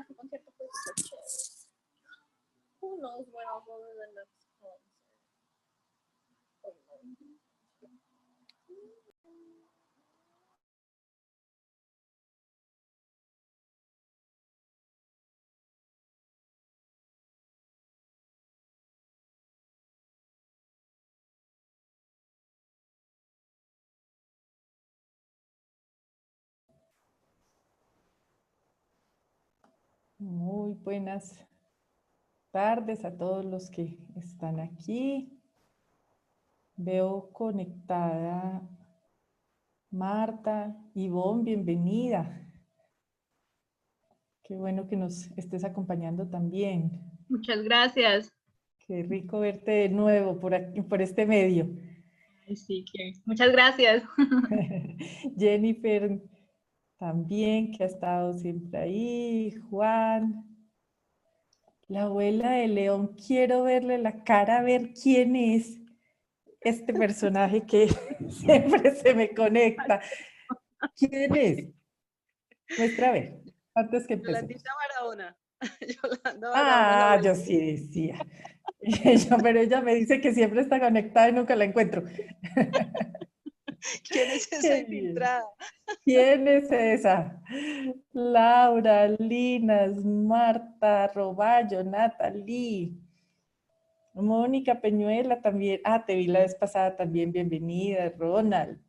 ese concierto fue súper chévere. Who knows when I'll go to the next concert? Oh, no. Muy buenas tardes a todos los que están aquí. Veo conectada Marta, Ivonne, bienvenida. Qué bueno que nos estés acompañando también. Muchas gracias. Qué rico verte de nuevo por aquí, por este medio. Ay, sí, muchas gracias. Jennifer también, que ha estado siempre ahí. Juan. La abuela de León, quiero verle la cara, a ver quién es este personaje que siempre se me conecta. ¿Quién es? Muestra a ver, antes que empecemos. Yolandita Barahona. Yolanda Barahona, la Ah, abuela. yo sí decía. Pero ella me dice que siempre está conectada y nunca la encuentro. ¿Quién es esa infiltrada? ¿Quién es esa? Laura, Linas, Marta, Roballo, Natalie, Mónica Peñuela también. Ah, te vi la vez pasada también, bienvenida. Ronald,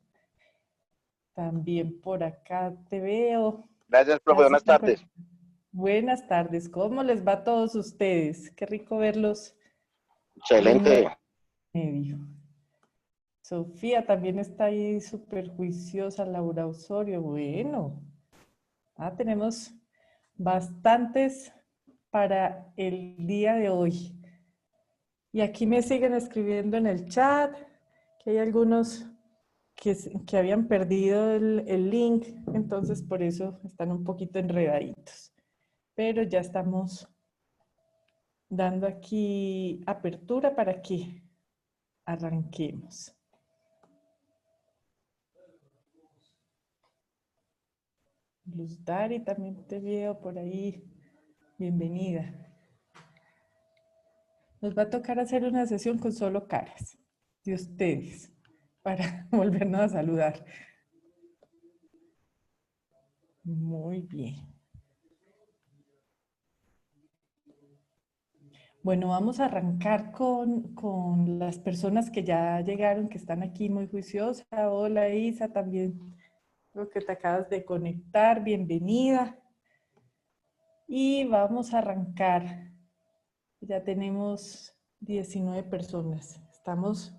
también por acá te veo. Gracias, profe. Buenas tardes. Buenas tardes. ¿Cómo les va a todos ustedes? Qué rico verlos. Excelente. Medio. Sofía también está ahí súper juiciosa. Laura Osorio. Bueno. Tenemos bastantes para el día de hoy. Y aquí me siguen escribiendo en el chat que hay algunos que habían perdido el link, entonces por eso están un poquito enredaditos. Pero ya estamos dando aquí apertura para que arranquemos. Luz Dari, también te veo por ahí. Bienvenida. Nos va a tocar hacer una sesión con solo caras de ustedes para volvernos a saludar. Muy bien. Bueno, vamos a arrancar con las personas que ya llegaron, que están aquí muy juiciosas. Hola Isa, también creo que te acabas de conectar, bienvenida. Y vamos a arrancar. Ya tenemos 19 personas. Estamos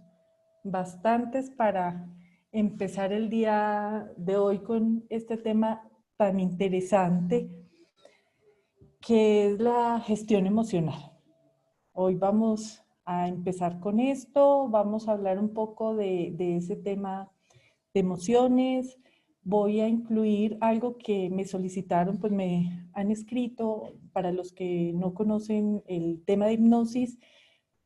bastantes para empezar el día de hoy con este tema tan interesante que es la gestión emocional. Hoy vamos a empezar con esto, vamos a hablar un poco de ese tema de emociones. Voy a incluir algo que me solicitaron, pues me han escrito. Para los que no conocen el tema de hipnosis,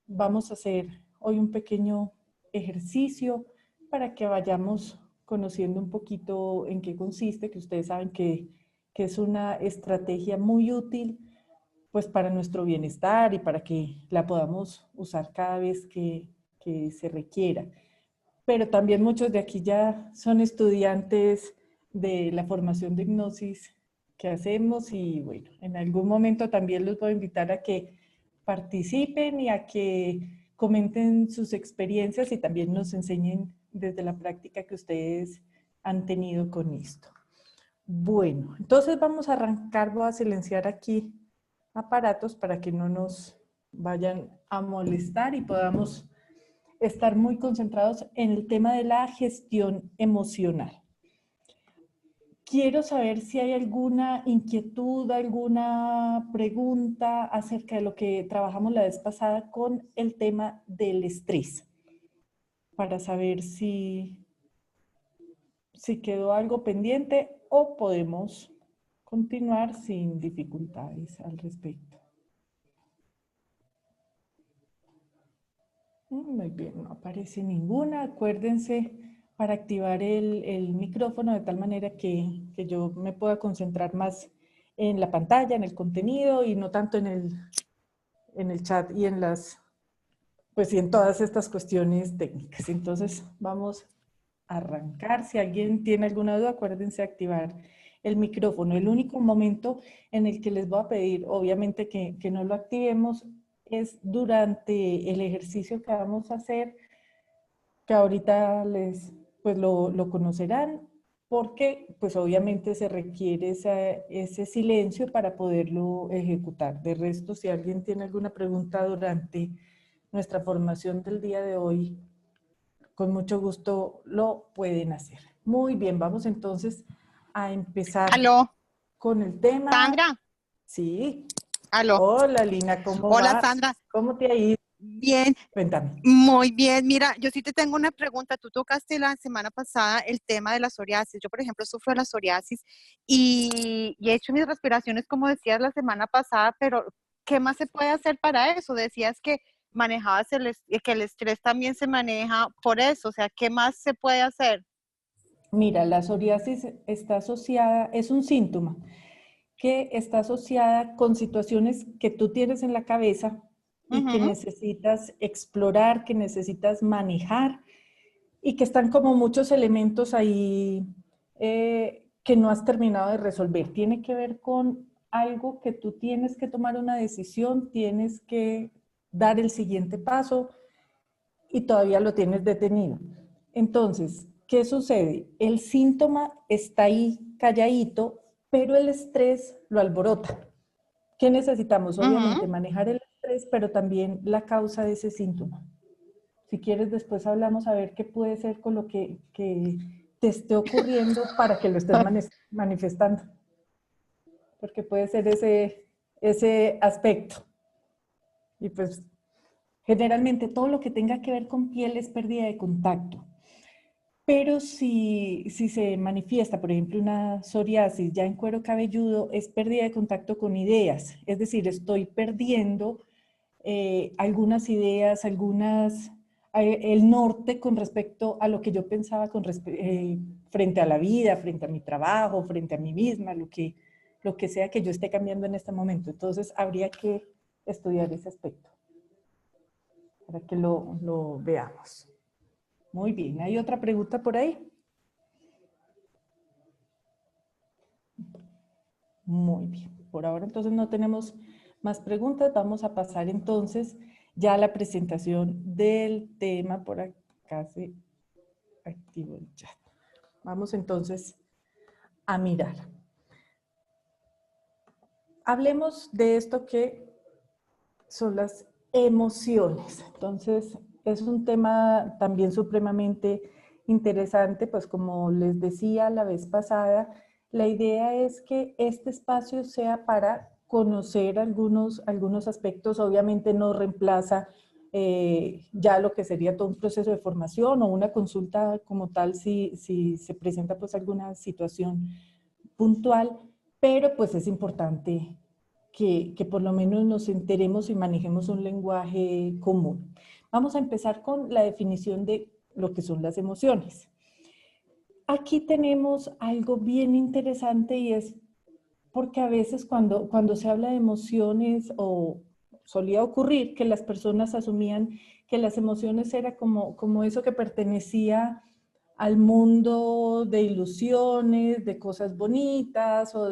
vamos a hacer hoy un pequeño ejercicio para que vayamos conociendo un poquito en qué consiste, que ustedes saben que es una estrategia muy útil pues para nuestro bienestar y para que la podamos usar cada vez que se requiera. Pero también muchos de aquí ya son estudiantes de la formación de hipnosis que hacemos y bueno, en algún momento también los voy a invitar a que participen y a que comenten sus experiencias y también nos enseñen desde la práctica que ustedes han tenido con esto. Bueno, entonces vamos a arrancar, voy a silenciar aquí aparatos para que no nos vayan a molestar y podamos estar muy concentrados en el tema de la gestión emocional. Quiero saber si hay alguna inquietud, alguna pregunta acerca de lo que trabajamos la vez pasada con el tema del estrés, para saber si quedó algo pendiente o podemos continuar sin dificultades al respecto. Muy bien, no aparece ninguna. Acuérdense para activar el micrófono de tal manera que yo me pueda concentrar más en la pantalla, en el contenido y no tanto en el chat y pues y en todas estas cuestiones técnicas. Entonces vamos a arrancar. Si alguien tiene alguna duda, acuérdense de activar el micrófono. El único momento en el que les voy a pedir, obviamente, que no lo activemos es durante el ejercicio que vamos a hacer, que ahorita pues lo conocerán, porque pues obviamente se requiere ese silencio para poderlo ejecutar. De resto, si alguien tiene alguna pregunta durante nuestra formación del día de hoy, con mucho gusto lo pueden hacer. Muy bien, vamos entonces a empezar Aló, con el tema. Sandra. Sí. Aló. Hola, Lina, ¿cómo Hola, vas? Sandra. ¿Cómo te ha ido? Bien, Cuéntame. muy bien. Mira, yo sí te tengo una pregunta. Tú tocaste la semana pasada el tema de la psoriasis. Yo, por ejemplo, sufro de la psoriasis y he hecho mis respiraciones, como decías la semana pasada, pero ¿qué más se puede hacer para eso? Decías que manejabas que el estrés también se maneja por eso. O sea, ¿qué más se puede hacer? Mira, la psoriasis está asociada, es un síntoma que está asociada con situaciones que tú tienes en la cabeza y que necesitas explorar, que necesitas manejar y que están como muchos elementos ahí que no has terminado de resolver. Tiene que ver con algo que tú tienes que tomar una decisión, tienes que dar el siguiente paso y todavía lo tienes detenido. Entonces, ¿qué sucede? El síntoma está ahí calladito, pero el estrés lo alborota. ¿Qué necesitamos? Obviamente manejar el estrés, pero también la causa de ese síntoma. Si quieres, después hablamos a ver qué puede ser con lo que te esté ocurriendo para que lo estés manifestando. Porque puede ser ese aspecto. Y pues generalmente todo lo que tenga que ver con piel es pérdida de contacto. Pero si se manifiesta, por ejemplo, una psoriasis ya en cuero cabelludo, es pérdida de contacto con ideas. Es decir, estoy perdiendo algunas ideas, el norte con respecto a lo que yo pensaba frente a la vida, frente a mi trabajo, frente a mí misma, lo que sea que yo esté cambiando en este momento. Entonces, habría que estudiar ese aspecto para que lo veamos. Muy bien, ¿hay otra pregunta por ahí? Muy bien, por ahora entonces no tenemos más preguntas. Vamos a pasar entonces ya a la presentación del tema. Por acá se activó el chat. Vamos entonces a mirar. Hablemos de esto que son las emociones. Entonces, es un tema también supremamente interesante, pues como les decía la vez pasada, la idea es que este espacio sea para conocer algunos aspectos. Obviamente no reemplaza ya lo que sería todo un proceso de formación o una consulta como tal si se presenta pues alguna situación puntual, pero pues es importante que por lo menos nos enteremos y manejemos un lenguaje común. Vamos a empezar con la definición de lo que son las emociones. Aquí tenemos algo bien interesante y es porque a veces cuando se habla de emociones o solía ocurrir que las personas asumían que las emociones era como eso que pertenecía al mundo de ilusiones, de cosas bonitas o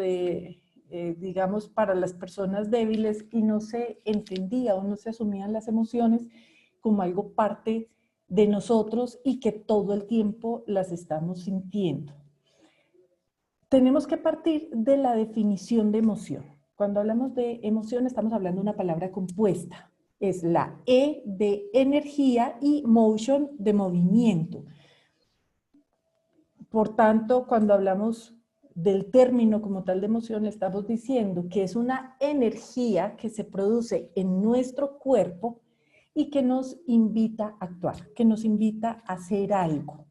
digamos, para las personas débiles y no se entendía o no se asumían las emociones como algo parte de nosotros y que todo el tiempo las estamos sintiendo. Tenemos que partir de la definición de emoción. Cuando hablamos de emoción estamos hablando de una palabra compuesta. Es la E de energía y motion de movimiento. Por tanto, cuando hablamos del término como tal de emoción, estamos diciendo que es una energía que se produce en nuestro cuerpo y que nos invita a actuar, que nos invita a hacer algo.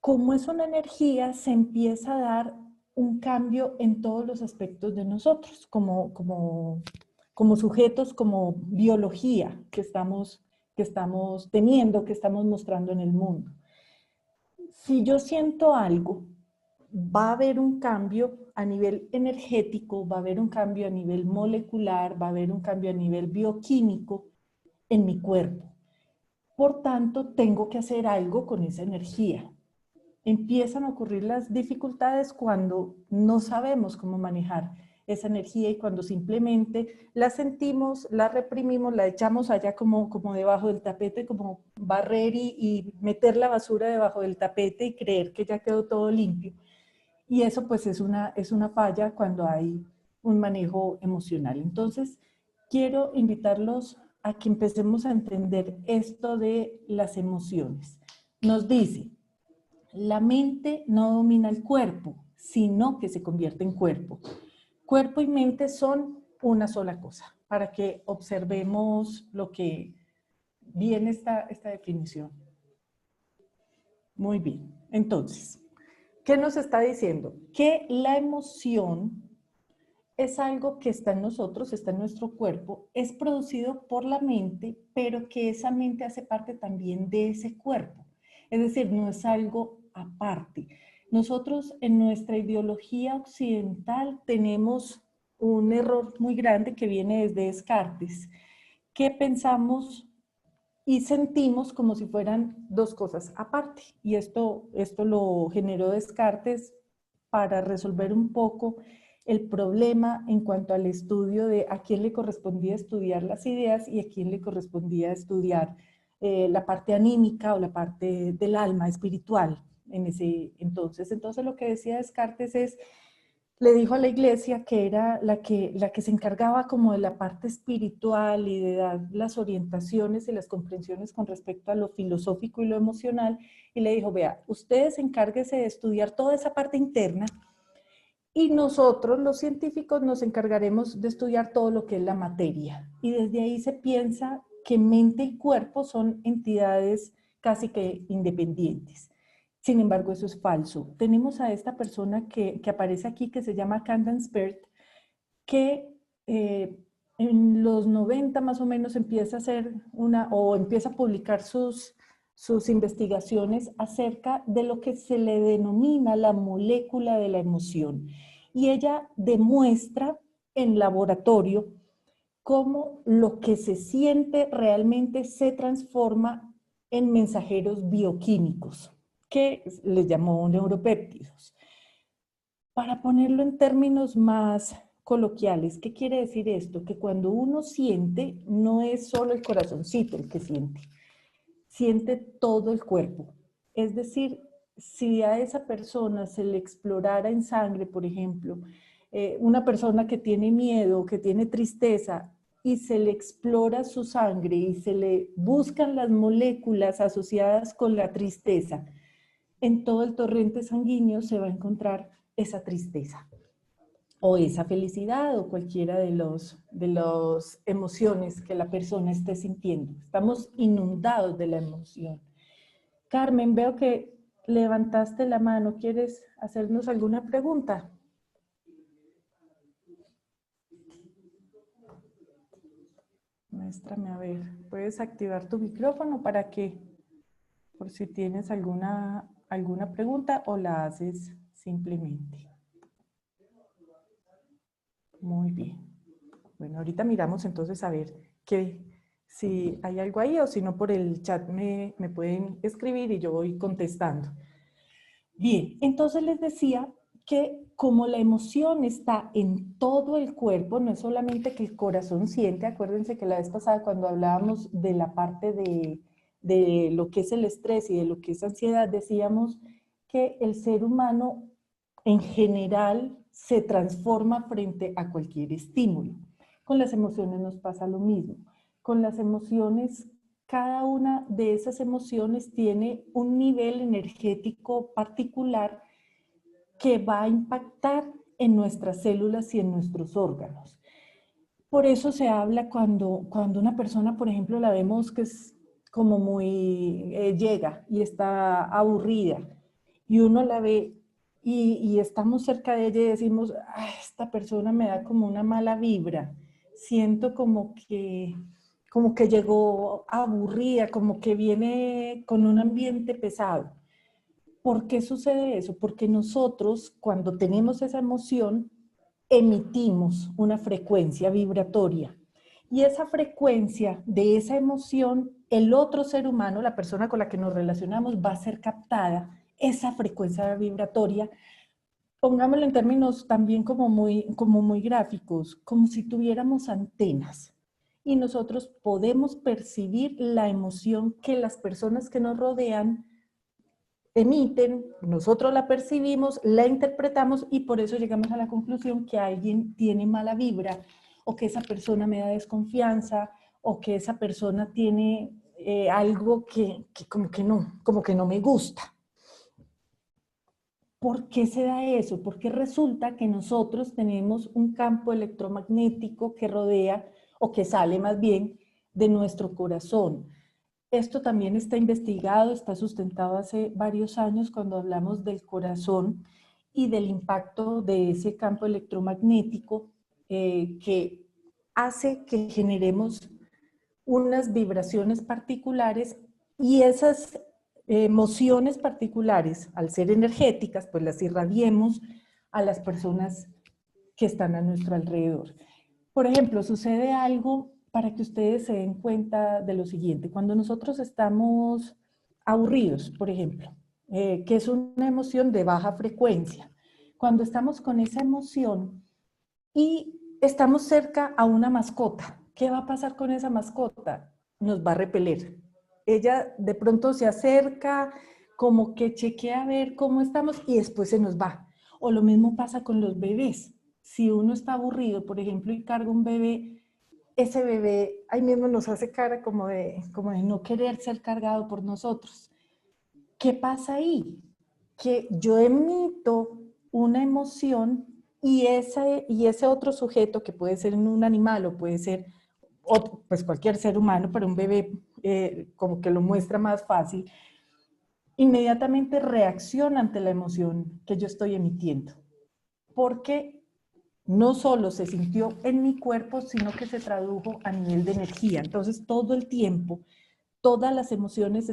Como es una energía, se empieza a dar un cambio en todos los aspectos de nosotros, como sujetos, como biología que estamos teniendo, que estamos mostrando en el mundo. Si yo siento algo, va a haber un cambio a nivel energético, va a haber un cambio a nivel molecular, va a haber un cambio a nivel bioquímico en mi cuerpo. Por tanto, tengo que hacer algo con esa energía. Empiezan a ocurrir las dificultades cuando no sabemos cómo manejar esa energía y cuando simplemente la sentimos, la reprimimos, la echamos allá como debajo del tapete, como barrer y meter la basura debajo del tapete y creer que ya quedó todo limpio. Y eso pues es una falla cuando hay un manejo emocional. Entonces, quiero invitarlos a que empecemos a entender esto de las emociones. Nos dice, la mente no domina el cuerpo, sino que se convierte en cuerpo. Cuerpo y mente son una sola cosa, para que observemos lo que viene esta definición. Muy bien, entonces, ¿qué nos está diciendo? Que la emoción es algo que está en nosotros, está en nuestro cuerpo, es producido por la mente, pero que esa mente hace parte también de ese cuerpo. Es decir, no es algo aparte. Nosotros en nuestra ideología occidental tenemos un error muy grande que viene desde Descartes, que pensamos y sentimos como si fueran dos cosas aparte. Y esto lo generó Descartes para resolver un poco el problema en cuanto al estudio de a quién le correspondía estudiar las ideas y a quién le correspondía estudiar la parte anímica o la parte del alma espiritual en ese entonces. Entonces lo que decía Descartes es, le dijo a la iglesia que era la que se encargaba como de la parte espiritual y de dar las orientaciones y las comprensiones con respecto a lo filosófico y lo emocional, y le dijo, vea, ustedes encárguense de estudiar toda esa parte interna y nosotros los científicos nos encargaremos de estudiar todo lo que es la materia. Y desde ahí se piensa que mente y cuerpo son entidades casi que independientes. Sin embargo, eso es falso. Tenemos a esta persona que aparece aquí, que se llama Candace Pert, que en los 90 más o menos empieza a hacer empieza a publicar sus investigaciones acerca de lo que se le denomina la molécula de la emoción. Y ella demuestra en laboratorio cómo lo que se siente realmente se transforma en mensajeros bioquímicos, que les llamó neuropéptidos. Para ponerlo en términos más coloquiales, ¿qué quiere decir esto? Que cuando uno siente, no es solo el corazoncito el que siente todo el cuerpo. Es decir, si a esa persona se le explorara en sangre, por ejemplo, una persona que tiene miedo, que tiene tristeza, y se le explora su sangre y se le buscan las moléculas asociadas con la tristeza, en todo el torrente sanguíneo se va a encontrar esa tristeza o esa felicidad o cualquiera de las emociones que la persona esté sintiendo. Estamos inundados de la emoción. Carmen, veo que levantaste la mano. ¿Quieres hacernos alguna pregunta? Muéstrame, a ver. ¿Puedes activar tu micrófono para que, por si tienes alguna pregunta o la haces simplemente? Muy bien. Bueno, ahorita miramos entonces a ver si hay algo ahí o si no por el chat me pueden escribir y yo voy contestando. Bien, entonces les decía que como la emoción está en todo el cuerpo, no es solamente que el corazón siente, acuérdense que la vez pasada cuando hablábamos de la parte de lo que es el estrés y de lo que es ansiedad, decíamos que el ser humano en general se transforma frente a cualquier estímulo. Con las emociones nos pasa lo mismo. Con las emociones, cada una de esas emociones tiene un nivel energético particular que va a impactar en nuestras células y en nuestros órganos. Por eso se habla cuando una persona, por ejemplo, la vemos que es como muy, llega y está aburrida y uno la ve y estamos cerca de ella y decimos, esta persona me da como una mala vibra, siento como que llegó aburrida, como que viene con un ambiente pesado. ¿Por qué sucede eso? Porque nosotros, cuando tenemos esa emoción, emitimos una frecuencia vibratoria. Y esa frecuencia de esa emoción, el otro ser humano, la persona con la que nos relacionamos, va a ser captada, esa frecuencia vibratoria. Pongámoslo en términos también como muy gráficos, como si tuviéramos antenas. Y nosotros podemos percibir la emoción que las personas que nos rodean emiten, nosotros la percibimos, la interpretamos y por eso llegamos a la conclusión que alguien tiene mala vibra o que esa persona me da desconfianza o que esa persona tiene algo que como que no me gusta. ¿Por qué se da eso? Porque resulta que nosotros tenemos un campo electromagnético que rodea o que sale más bien de nuestro corazón. Esto también está investigado, está sustentado hace varios años cuando hablamos del corazón y del impacto de ese campo electromagnético que hace que generemos unas vibraciones particulares y esas emociones particulares, al ser energéticas, pues las irradiemos a las personas que están a nuestro alrededor. Por ejemplo, sucede algo para que ustedes se den cuenta de lo siguiente. Cuando nosotros estamos aburridos, por ejemplo, que es una emoción de baja frecuencia, cuando estamos con esa emoción y estamos cerca a una mascota, ¿qué va a pasar con esa mascota? Nos va a repeler. Ella de pronto se acerca, como que chequea a ver cómo estamos y después se nos va. O lo mismo pasa con los bebés. Si uno está aburrido, por ejemplo, y carga un bebé, ese bebé ahí mismo nos hace cara como de no querer ser cargado por nosotros. ¿Qué pasa ahí? Que yo emito una emoción y ese otro sujeto, que puede ser un animal o puede ser pues cualquier ser humano, pero un bebé como que lo muestra más fácil, inmediatamente reacciona ante la emoción que yo estoy emitiendo. Porque no solo se sintió en mi cuerpo, sino que se tradujo a nivel de energía. Entonces, todo el tiempo, todas las emociones se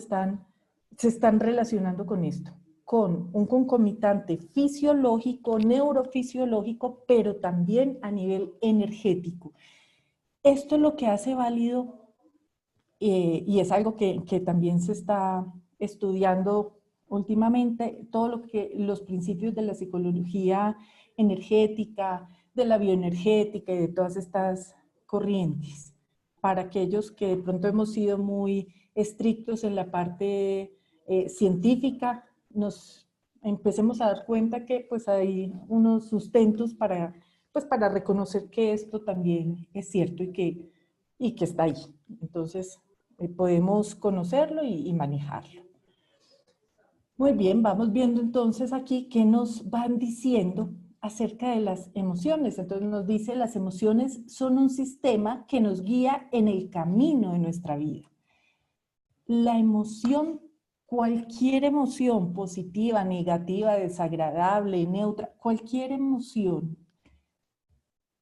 están relacionando con esto, con un concomitante fisiológico, neurofisiológico, pero también a nivel energético. Esto es lo que hace válido, y es algo que también se está estudiando últimamente, los principios de la psicología energética, de la bioenergética y de todas estas corrientes. Para aquellos que de pronto hemos sido muy estrictos en la parte científica, nos empecemos a dar cuenta que pues hay unos sustentos para reconocer que esto también es cierto y que está ahí. Entonces, podemos conocerlo y manejarlo. Muy bien, vamos viendo entonces aquí qué nos van diciendo acerca de las emociones. Entonces nos dice, las emociones son un sistema que nos guía en el camino de nuestra vida. La emoción, cualquier emoción positiva, negativa, desagradable, neutra, cualquier emoción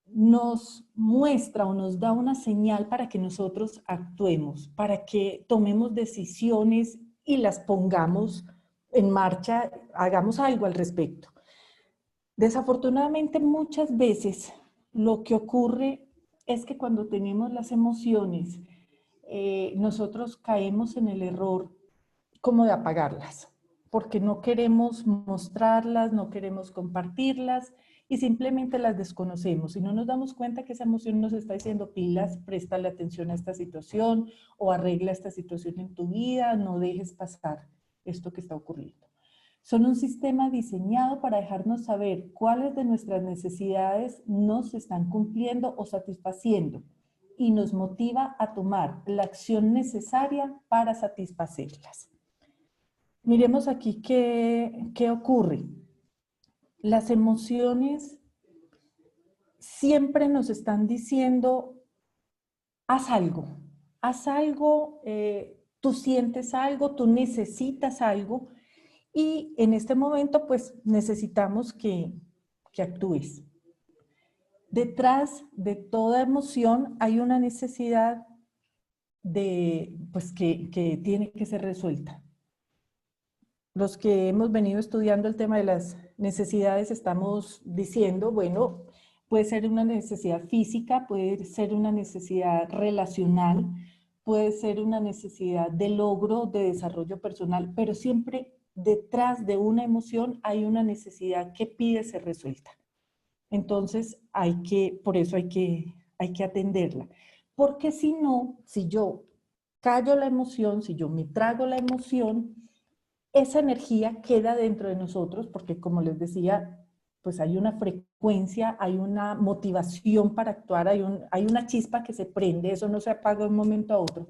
nos muestra o nos da una señal para que nosotros actuemos, para que tomemos decisiones y las pongamos en marcha, hagamos algo al respecto. Desafortunadamente, muchas veces lo que ocurre es que cuando tenemos las emociones, nosotros caemos en el error como de apagarlas, porque no queremos mostrarlas, no queremos compartirlas y simplemente las desconocemos y no nos damos cuenta que esa emoción nos está diciendo pilas, préstale atención a esta situación o arregla esta situación en tu vida, no dejes pasar esto que está ocurriendo. Son un sistema diseñado para dejarnos saber cuáles de nuestras necesidades no se están cumpliendo o satisfaciendo y nos motiva a tomar la acción necesaria para satisfacerlas. Miremos aquí qué ocurre. Las emociones siempre nos están diciendo, haz algo, tú sientes algo, tú necesitas algo y en este momento pues necesitamos que actúes. Detrás de toda emoción hay una necesidad que tiene que ser resuelta. los que hemos venido estudiando el tema de las necesidades estamos diciendo, bueno, puede ser una necesidad física, puede ser una necesidad relacional, puede ser una necesidad de logro, de desarrollo personal, pero siempre detrás de una emoción hay una necesidad que pide ser resuelta. Entonces, por eso hay que atenderla. Porque si no, si yo callo la emoción, si yo me trago la emoción, esa energía queda dentro de nosotros, porque como les decía, pues hay una frecuencia, hay una motivación para actuar, hay una chispa que se prende, eso no se apaga de un momento a otro.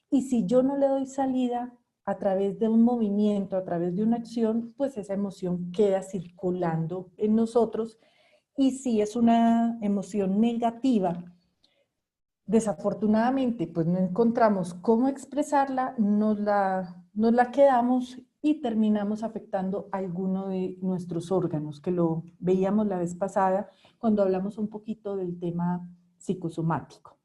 Y si yo no le doy salida a través de un movimiento, a través de una acción, pues esa emoción queda circulando en nosotros. Y si es una emoción negativa, desafortunadamente, pues no encontramos cómo expresarla, nos la quedamos y terminamos afectando a alguno de nuestros órganos, que lo veíamos la vez pasada cuando hablamos un poquito del tema psicosomático.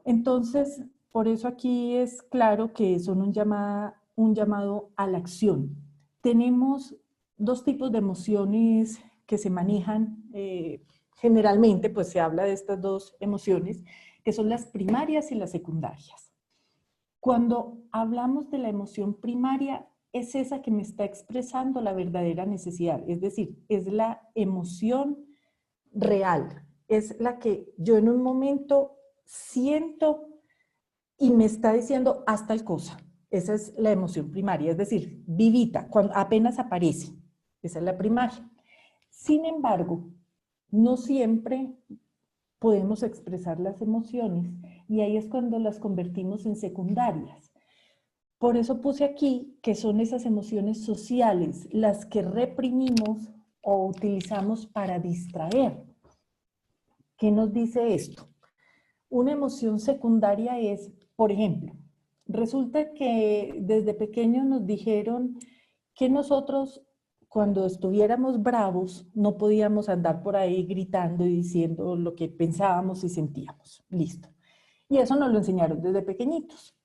Entonces, por eso aquí es claro que son un llamado a la acción. Tenemos dos tipos de emociones que se manejan generalmente, pues se habla de estas dos emociones, que son las primarias y las secundarias. Cuando hablamos de la emoción primaria, es esa que me está expresando la verdadera necesidad, es decir, es la emoción real, es la que yo en un momento siento y me está diciendo haz tal cosa. Esa es la emoción primaria, es decir, vivita, cuando apenas aparece. Esa es la primaria. Sin embargo, no siempre podemos expresar las emociones y ahí es cuando las convertimos en secundarias. Por eso puse aquí que son esas emociones sociales las que reprimimos o utilizamos para distraer. ¿Qué nos dice esto? Una emoción secundaria es, por ejemplo, resulta que desde pequeños nos dijeron que nosotros cuando estuviéramos bravos no podíamos andar por ahí gritando y diciendo lo que pensábamos y sentíamos. Listo. Y eso nos lo enseñaron desde pequeñitos.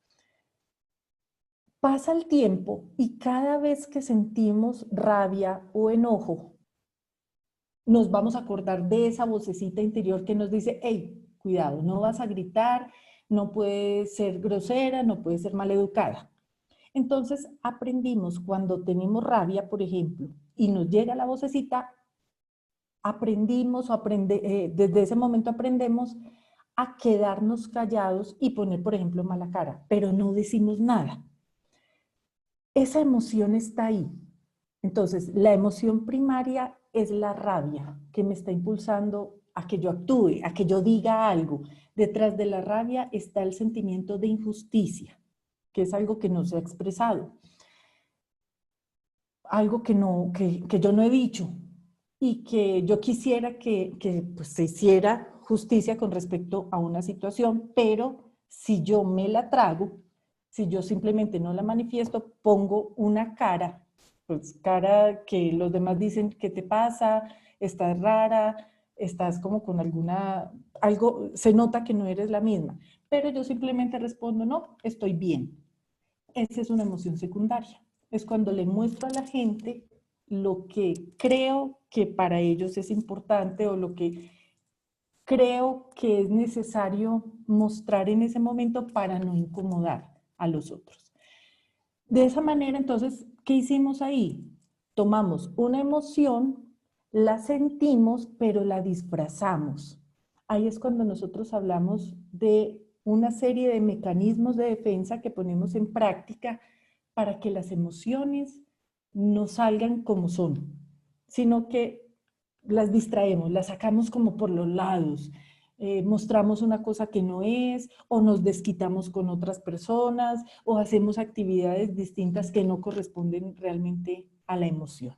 Pasa el tiempo y cada vez que sentimos rabia o enojo, nos vamos a acordar de esa vocecita interior que nos dice, hey, cuidado, no vas a gritar, no puedes ser grosera, no puedes ser maleducada. Entonces aprendimos cuando tenemos rabia, por ejemplo, y nos llega la vocecita, desde ese momento aprendemos a quedarnos callados y poner, por ejemplo, mala cara, pero no decimos nada. Esa emoción está ahí. Entonces, la emoción primaria es la rabia que me está impulsando a que yo actúe, a que yo diga algo. Detrás de la rabia está el sentimiento de injusticia, que es algo que no se ha expresado, algo que yo no he dicho y que yo quisiera que pues, se hiciera justicia con respecto a una situación, pero si yo me la trago, si yo simplemente no la manifiesto, pongo una cara, pues cara que los demás dicen, ¿qué te pasa? Estás rara, estás como con algo, se nota que no eres la misma, pero yo simplemente respondo, no, estoy bien. Esa es una emoción secundaria. Es cuando le muestro a la gente lo que creo que para ellos es importante o lo que creo que es necesario mostrar en ese momento para no incomodar a los otros. De esa manera, entonces, ¿qué hicimos ahí? Tomamos una emoción, la sentimos, pero la disfrazamos. Ahí es cuando nosotros hablamos de una serie de mecanismos de defensa que ponemos en práctica para que las emociones no salgan como son, sino que las distraemos, las sacamos como por los lados, mostramos una cosa que no es, o nos desquitamos con otras personas, o hacemos actividades distintas que no corresponden realmente a la emoción.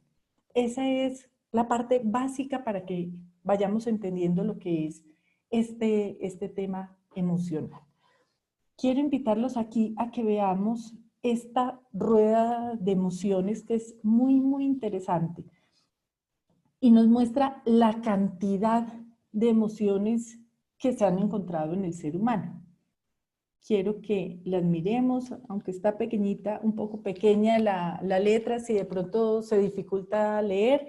Esa es la parte básica para que vayamos entendiendo lo que es este tema emocional. Quiero invitarlos aquí a que veamos esta rueda de emociones que es muy, muy interesante y nos muestra la cantidad de emociones que se han encontrado en el ser humano. quiero que las miremos, aunque está pequeñita, un poco pequeña la letra, si de pronto se dificulta leer,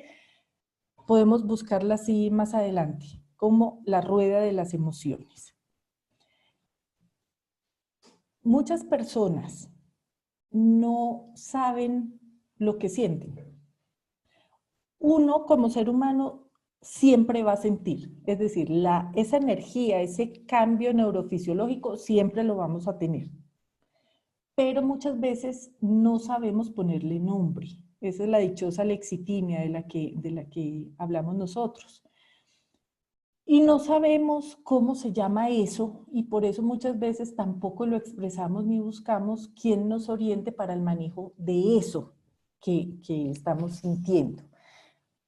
podemos buscarla así más adelante, como la rueda de las emociones. Muchas personas no saben lo que sienten. Uno como ser humano siempre va a sentir, es decir, esa energía, ese cambio neurofisiológico siempre lo vamos a tener. Pero muchas veces no sabemos ponerle nombre. Esa es la dichosa lexitimia de la que hablamos nosotros. Y no sabemos cómo se llama eso, y por eso muchas veces tampoco lo expresamos ni buscamos quién nos oriente para el manejo de eso que estamos sintiendo.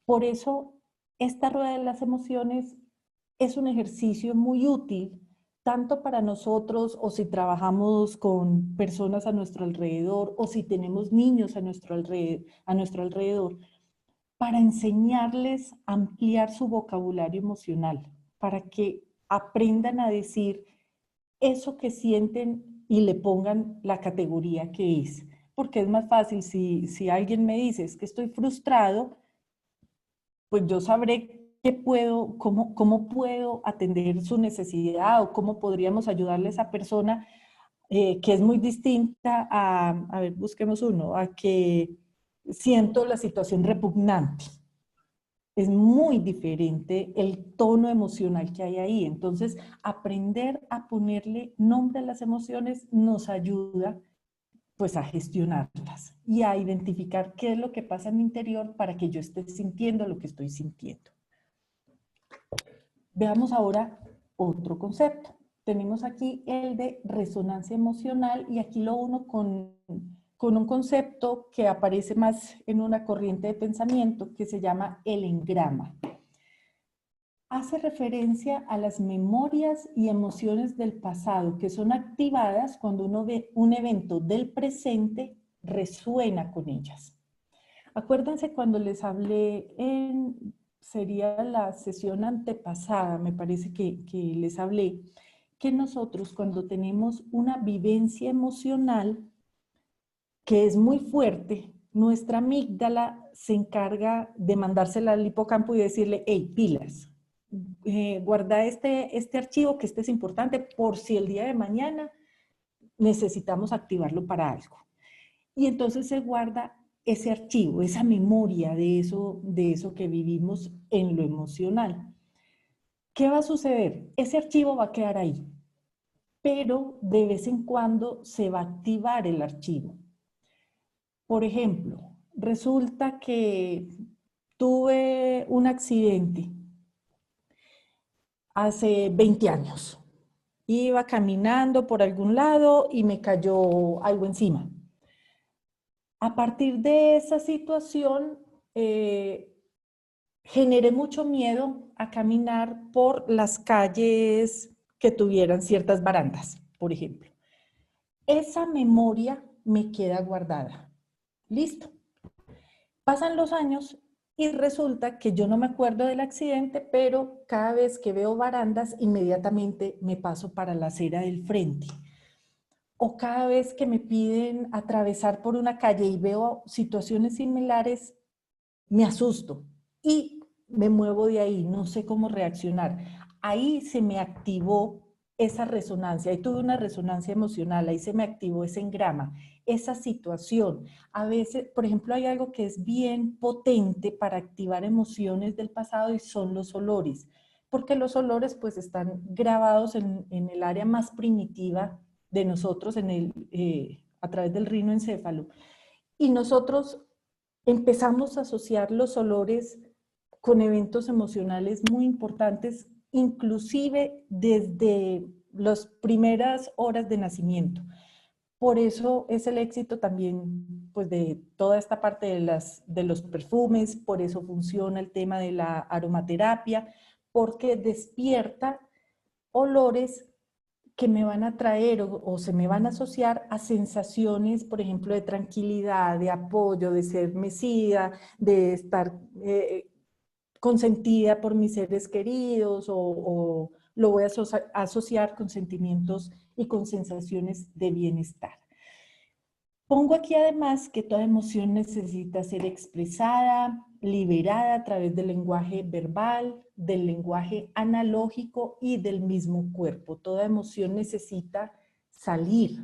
Por eso, esta rueda de las emociones es un ejercicio muy útil, tanto para nosotros, o si trabajamos con personas a nuestro alrededor, o si tenemos niños a nuestro alrededor, para enseñarles a ampliar su vocabulario emocional, para que aprendan a decir eso que sienten y le pongan la categoría que es. Porque es más fácil si alguien me dice, es que estoy frustrado, pues yo sabré cómo puedo atender su necesidad o cómo podríamos ayudarle a esa persona, que es muy distinta a ver, busquemos uno, a que siento la situación repugnante. Es muy diferente el tono emocional que hay ahí. Entonces, aprender a ponerle nombre a las emociones nos ayuda pues a gestionarlas y a identificar qué es lo que pasa en mi interior para que yo esté sintiendo lo que estoy sintiendo. Veamos ahora otro concepto. Tenemos aquí el de resonancia emocional y aquí lo uno con un concepto que aparece más en una corriente de pensamiento que se llama el engrama. Hace referencia a las memorias y emociones del pasado que son activadas cuando uno ve un evento del presente, resuena con ellas. Acuérdense cuando les hablé sería la sesión antepasada, me parece que les hablé, que nosotros cuando tenemos una vivencia emocional que es muy fuerte, nuestra amígdala se encarga de mandársela al hipocampo y decirle, hey, pilas, guarda este archivo que este es importante por si el día de mañana necesitamos activarlo para algo. Y entonces se guarda ese archivo, esa memoria de eso que vivimos en lo emocional. ¿Qué va a suceder? Ese archivo va a quedar ahí, pero de vez en cuando se va a activar el archivo. Por ejemplo, resulta que tuve un accidente hace 20 años. Iba caminando por algún lado y me cayó algo encima. A partir de esa situación, generé mucho miedo a caminar por las calles que tuvieran ciertas barandas, por ejemplo. Esa memoria me queda guardada. Listo. Pasan los años y resulta que yo no me acuerdo del accidente, pero cada vez que veo barandas, inmediatamente me paso para la acera del frente. O cada vez que me piden atravesar por una calle y veo situaciones similares, me asusto y me muevo de ahí, no sé cómo reaccionar. Ahí se me activó esa resonancia, ahí tuve una resonancia emocional, ahí se me activó ese engrama, esa situación. A veces, por ejemplo, hay algo que es bien potente para activar emociones del pasado y son los olores, porque los olores pues están grabados en el área más primitiva de nosotros, a través del rinoencéfalo. Y nosotros empezamos a asociar los olores con eventos emocionales muy importantes, inclusive desde las primeras horas de nacimiento. Por eso es el éxito también pues, de toda esta parte de los perfumes, por eso funciona el tema de la aromaterapia, porque despierta olores que me van a traer o se me van a asociar a sensaciones, por ejemplo, de tranquilidad, de apoyo, de ser mecida, de estar consentida por mis seres queridos o lo voy a asociar con sentimientos y con sensaciones de bienestar. Pongo aquí además que toda emoción necesita ser expresada, liberada a través del lenguaje verbal, del lenguaje analógico y del mismo cuerpo. Toda emoción necesita salir,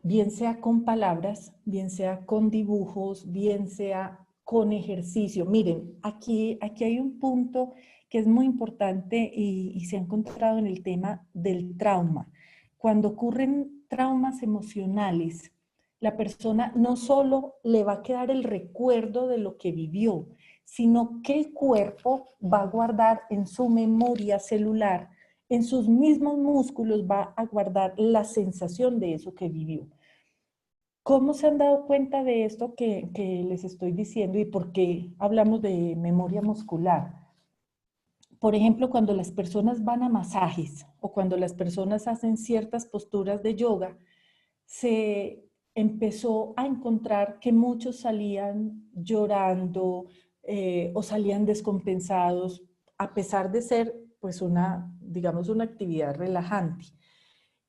bien sea con palabras, bien sea con dibujos, bien sea con ejercicio. Miren, aquí hay un punto que es muy importante y se ha encontrado en el tema del trauma. Cuando ocurren traumas emocionales, la persona no solo le va a quedar el recuerdo de lo que vivió, sino que el cuerpo va a guardar en su memoria celular, en sus mismos músculos va a guardar la sensación de eso que vivió. ¿Cómo se han dado cuenta de esto que les estoy diciendo y por qué hablamos de memoria muscular? Por ejemplo, cuando las personas van a masajes o cuando las personas hacen ciertas posturas de yoga, se empezó a encontrar que muchos salían llorando o salían descompensados, a pesar de ser pues digamos, una actividad relajante.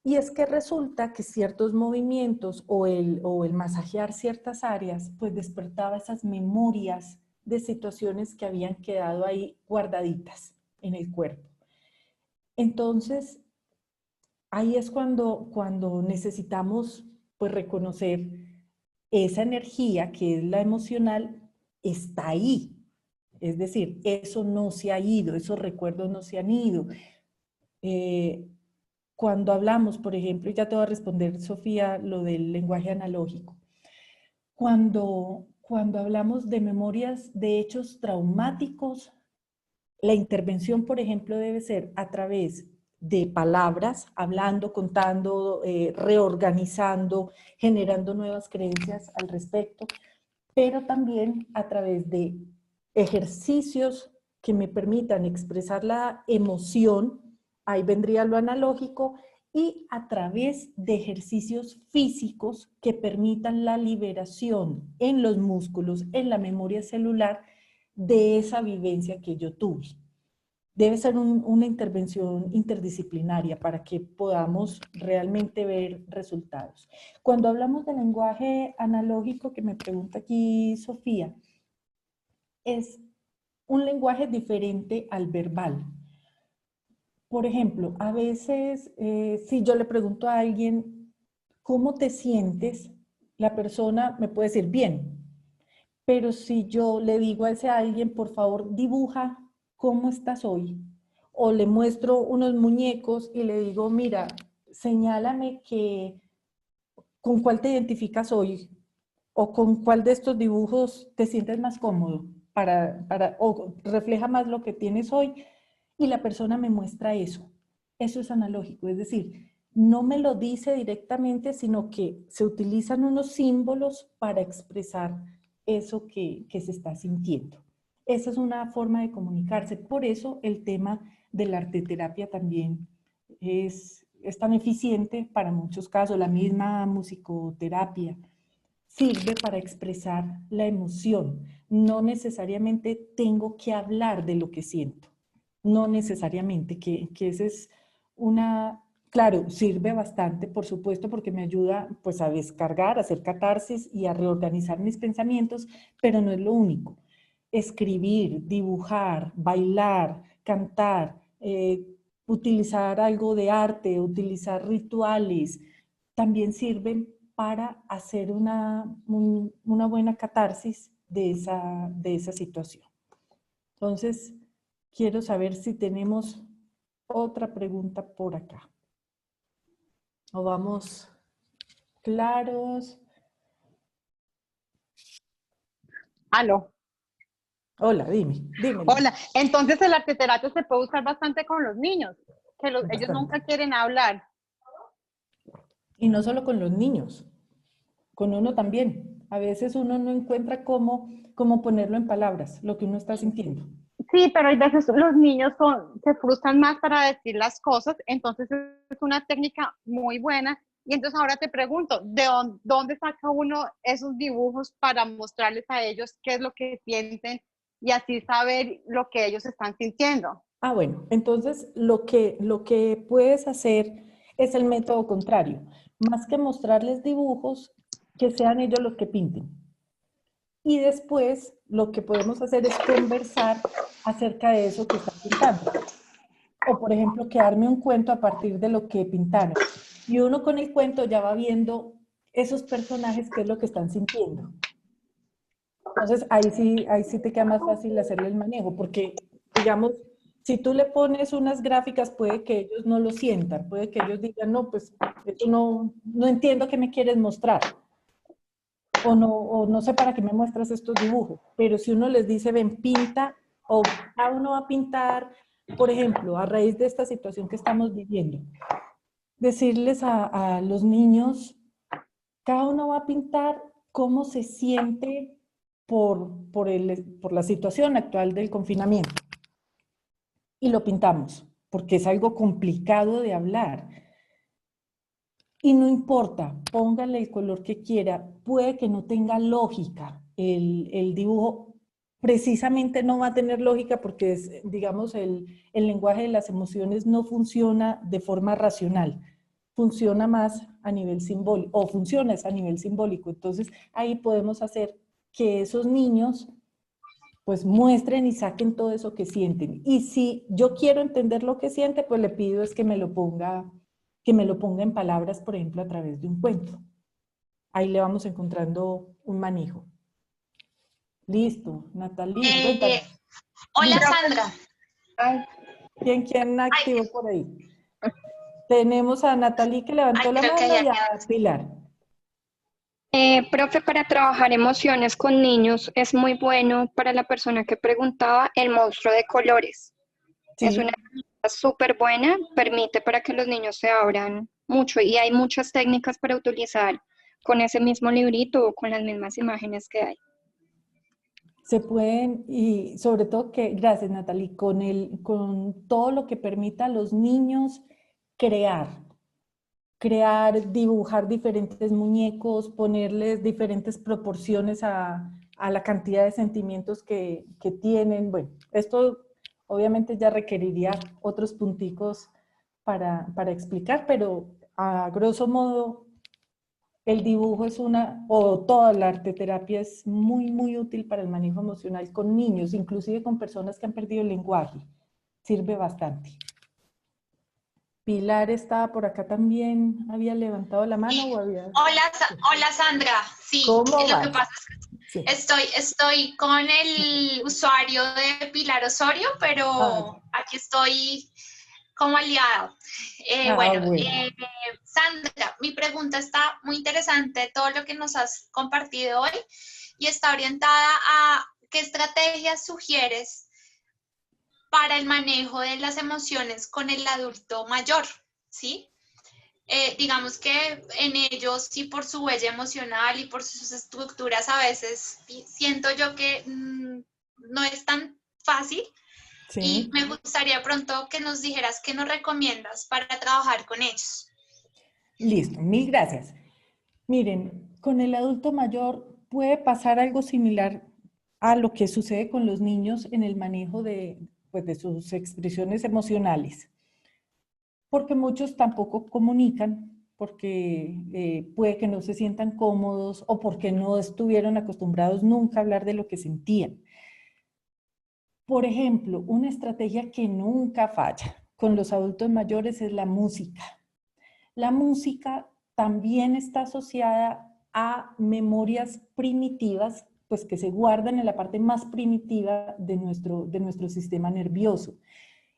Y es que resulta que ciertos movimientos o el masajear ciertas áreas, pues despertaba esas memorias de situaciones que habían quedado ahí guardaditas en el cuerpo. Entonces, ahí es cuando necesitamos pues reconocer esa energía que es la emocional, está ahí. Es decir, eso no se ha ido, esos recuerdos no se han ido. Cuando hablamos, por ejemplo, y ya te voy a responder, Sofía, lo del lenguaje analógico. Cuando hablamos de memorias de hechos traumáticos, la intervención, por ejemplo, debe ser a través de palabras, hablando, contando, reorganizando, generando nuevas creencias al respecto, pero también a través de ejercicios que me permitan expresar la emoción, ahí vendría lo analógico, y a través de ejercicios físicos que permitan la liberación en los músculos, en la memoria celular, de esa vivencia que yo tuve. Debe ser una intervención interdisciplinaria para que podamos realmente ver resultados. Cuando hablamos del lenguaje analógico, que me pregunta aquí Sofía, es un lenguaje diferente al verbal. Por ejemplo, a veces si yo le pregunto a alguien, ¿cómo te sientes? La persona me puede decir, bien. Pero si yo le digo a ese alguien, por favor, dibuja cómo estás hoy, o le muestro unos muñecos y le digo, mira, señálame con cuál te identificas hoy, o con cuál de estos dibujos te sientes más cómodo, o refleja más lo que tienes hoy, y la persona me muestra eso. Eso es analógico, es decir, no me lo dice directamente, sino que se utilizan unos símbolos para expresar eso que se está sintiendo. Esa es una forma de comunicarse. Por eso el tema de la arteterapia también es tan eficiente para muchos casos. La misma musicoterapia sirve para expresar la emoción. No necesariamente tengo que hablar de lo que siento. No necesariamente, que esa es claro, sirve bastante, por supuesto, porque me ayuda pues a descargar, a hacer catarsis y a reorganizar mis pensamientos, pero no es lo único. Escribir, dibujar, bailar, cantar, utilizar algo de arte, utilizar rituales, también sirven para hacer una buena catarsis de esa situación. Entonces, quiero saber si tenemos otra pregunta por acá. ¿O vamos claros? Aló. Hola, dime. Hola, entonces el arteterapia se puede usar bastante con los niños, que ellos Bastante. nunca quieren hablar. Y no solo con los niños, con uno también. A veces uno no encuentra cómo ponerlo en palabras, lo que uno está sintiendo. Sí, pero hay veces los niños se frustran más para decir las cosas, entonces es una técnica muy buena. Y entonces ahora te pregunto, ¿de dónde saca uno esos dibujos para mostrarles a ellos qué es lo que sienten y así saber lo que ellos están sintiendo? Bueno, entonces lo que puedes hacer es el método contrario. Más que mostrarles dibujos, que sean ellos los que pinten. Y después lo que podemos hacer es conversar acerca de eso que están pintando. O, por ejemplo, crearme un cuento a partir de lo que pintaron. Y uno con el cuento ya va viendo esos personajes, qué es lo que están sintiendo. Entonces, ahí sí te queda más fácil hacerle el manejo, porque, digamos, si tú le pones unas gráficas, puede que ellos no lo sientan, puede que ellos digan, no, pues, esto no entiendo qué me quieres mostrar. O no sé para qué me muestras estos dibujos. Pero si uno les dice, ven, pinta, o cada uno va a pintar, por ejemplo, a raíz de esta situación que estamos viviendo, decirles a los niños, cada uno va a pintar cómo se siente por la situación actual del confinamiento. Y lo pintamos, porque es algo complicado de hablar. Y no importa, póngale el color que quiera, puede que no tenga lógica. El dibujo precisamente no va a tener lógica porque, digamos, el lenguaje de las emociones no funciona de forma racional, funciona más a nivel simbólico, o funciona a nivel simbólico. Entonces, ahí podemos hacer que esos niños pues muestren y saquen todo eso que sienten. Y si yo quiero entender lo que siente, pues le pido es que me lo ponga en palabras, por ejemplo, a través de un cuento. Ahí le vamos encontrando un manejo. Listo, Natalie, cuéntanos. Hola, Listo. Sandra. ¿Quién activó por ahí? Tenemos a Natalie que levantó la creo que mano hay y a alguien. Pilar. Profe, para trabajar emociones con niños es muy bueno para la persona que preguntaba el monstruo de colores. Sí. Es una herramienta súper buena, permite para que los niños se abran mucho y hay muchas técnicas para utilizar con ese mismo librito o con las mismas imágenes que hay. Se pueden, y sobre todo que, gracias Natalie, con todo lo que permita a los niños crear, dibujar diferentes muñecos, ponerles diferentes proporciones a la cantidad de sentimientos que tienen. Bueno, esto obviamente ya requeriría otros punticos para explicar, pero a grosso modo el dibujo o toda la arteterapia es muy, muy útil para el manejo emocional con niños, inclusive con personas que han perdido el lenguaje. Sirve bastante. Pilar estaba por acá también, ¿había levantado la mano o había...? Hola, Sandra. Sí, ¿Cómo lo va? que pasa es que Sí. estoy con el usuario de Pilar Osorio, pero aquí estoy como aliado. Bueno. Sandra, mi pregunta está muy interesante, todo lo que nos has compartido hoy, y está orientada a qué estrategias sugieres para el manejo de las emociones con el adulto mayor, ¿sí? Digamos que en ellos, sí, por su huella emocional y por sus estructuras, a veces siento yo que no es tan fácil. Sí. Y me gustaría pronto que nos dijeras qué nos recomiendas para trabajar con ellos. Listo, mil gracias. Miren, con el adulto mayor puede pasar algo similar a lo que sucede con los niños en el manejo de sus expresiones emocionales. Porque muchos tampoco comunican, porque puede que no se sientan cómodos o porque no estuvieron acostumbrados nunca a hablar de lo que sentían. Por ejemplo, una estrategia que nunca falla con los adultos mayores es la música. La música también está asociada a memorias primitivas, pues que se guardan en la parte más primitiva de nuestro sistema nervioso.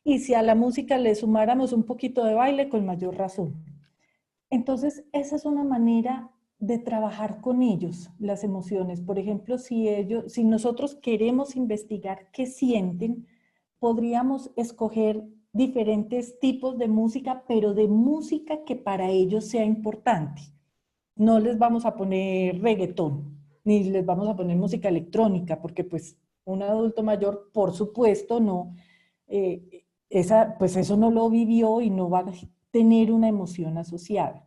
Y si a la música le sumáramos un poquito de baile, con mayor razón. Entonces, esa es una manera de trabajar con ellos, las emociones. Por ejemplo, si nosotros queremos investigar qué sienten, podríamos escoger diferentes tipos de música, pero de música que para ellos sea importante. No les vamos a poner reggaetón, ni les vamos a poner música electrónica, porque pues un adulto mayor, por supuesto, no, pues eso no lo vivió y no va a tener una emoción asociada.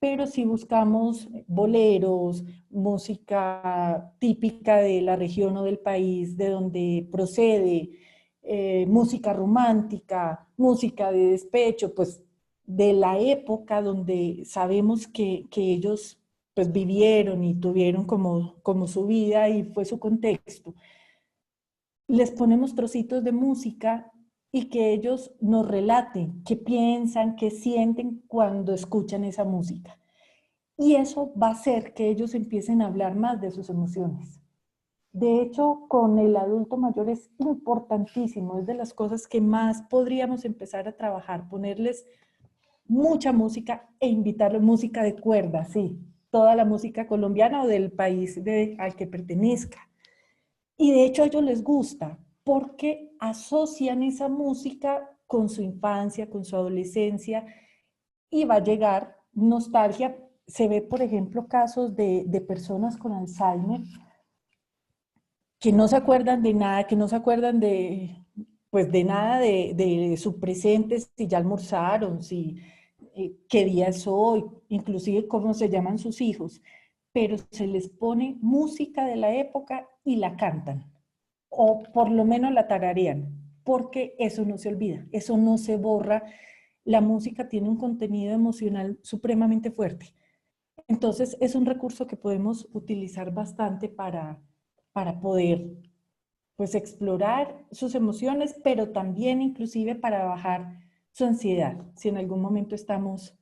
Pero si buscamos boleros, música típica de la región o del país de donde procede, música romántica, música de despecho, pues de la época donde sabemos que ellos pues vivieron y tuvieron como su vida y fue su contexto. Les ponemos trocitos de música y que ellos nos relaten qué piensan, qué sienten cuando escuchan esa música. Y eso va a hacer que ellos empiecen a hablar más de sus emociones. De hecho, con el adulto mayor es importantísimo, es de las cosas que más podríamos empezar a trabajar, ponerles mucha música e invitarlos, música de cuerda, sí, toda la música colombiana o del país al que pertenezca. Y de hecho a ellos les gusta porque asocian esa música con su infancia, con su adolescencia y va a llegar nostalgia. Se ve, por ejemplo, casos de personas con Alzheimer que no se acuerdan de nada, que no se acuerdan pues de nada de su presente, si ya almorzaron, si qué día es hoy, inclusive cómo se llaman sus hijos, pero se les pone música de la época y la cantan, o por lo menos la tararean, porque eso no se olvida, eso no se borra. La música tiene un contenido emocional supremamente fuerte. Entonces es un recurso que podemos utilizar bastante para poder pues explorar sus emociones, pero también inclusive para bajar su ansiedad, si en algún momento estamos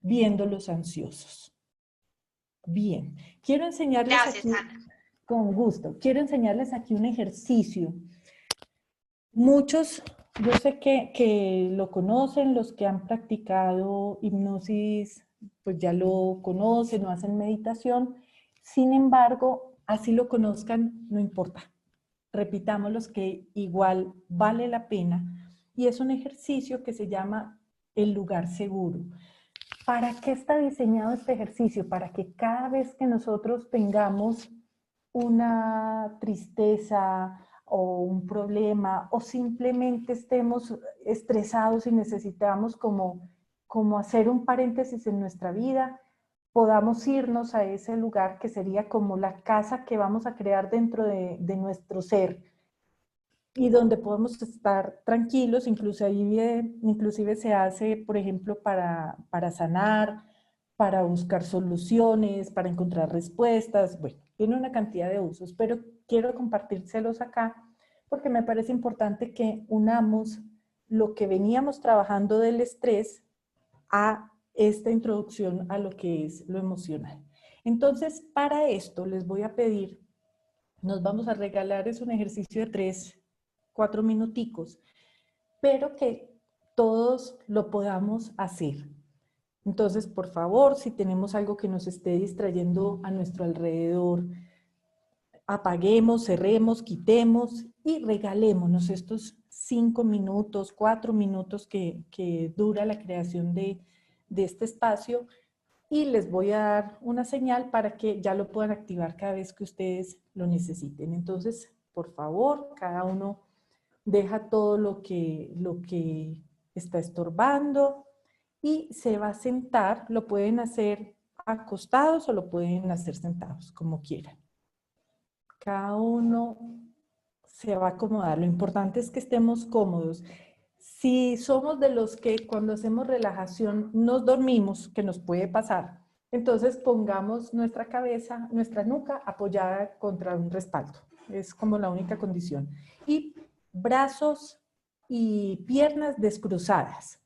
viéndolos ansiosos. Bien, quiero enseñarles Gracias, aquí, Ana. con gusto, quiero enseñarles aquí un ejercicio. Muchos, yo sé que lo conocen, los que han practicado hipnosis, pues ya lo conocen o hacen meditación. Sin embargo, así lo conozcan, no importa. Repitámoslos que igual vale la pena. Y es un ejercicio que se llama el lugar seguro. ¿Para qué está diseñado este ejercicio? Para que cada vez que nosotros tengamos una tristeza o un problema o simplemente estemos estresados y necesitamos como hacer un paréntesis en nuestra vida, podamos irnos a ese lugar que sería como la casa que vamos a crear dentro de nuestro ser y donde podemos estar tranquilos, inclusive se hace, por ejemplo, para sanar, para buscar soluciones, para encontrar respuestas, bueno, tiene una cantidad de usos, pero quiero compartírselos acá porque me parece importante que unamos lo que veníamos trabajando del estrés a esta introducción a lo que es lo emocional. Entonces, para esto les voy a pedir, nos vamos a regalar, es un ejercicio de 3-4 minuticos, pero que todos lo podamos hacer. Entonces, por favor, si tenemos algo que nos esté distrayendo a nuestro alrededor, apaguemos, cerremos, quitemos y regalémonos estos 5 minutos, 4 minutos que dura la creación de este espacio y les voy a dar una señal para que ya lo puedan activar cada vez que ustedes lo necesiten. Entonces, por favor, cada uno deja todo lo que está estorbando y se va a sentar. Lo pueden hacer acostados o lo pueden hacer sentados, como quieran. Cada uno se va a acomodar. Lo importante es que estemos cómodos. Si somos de los que cuando hacemos relajación nos dormimos, que nos puede pasar, entonces pongamos nuestra cabeza, nuestra nuca apoyada contra un respaldo. Es como la única condición. Y brazos y piernas descruzadas.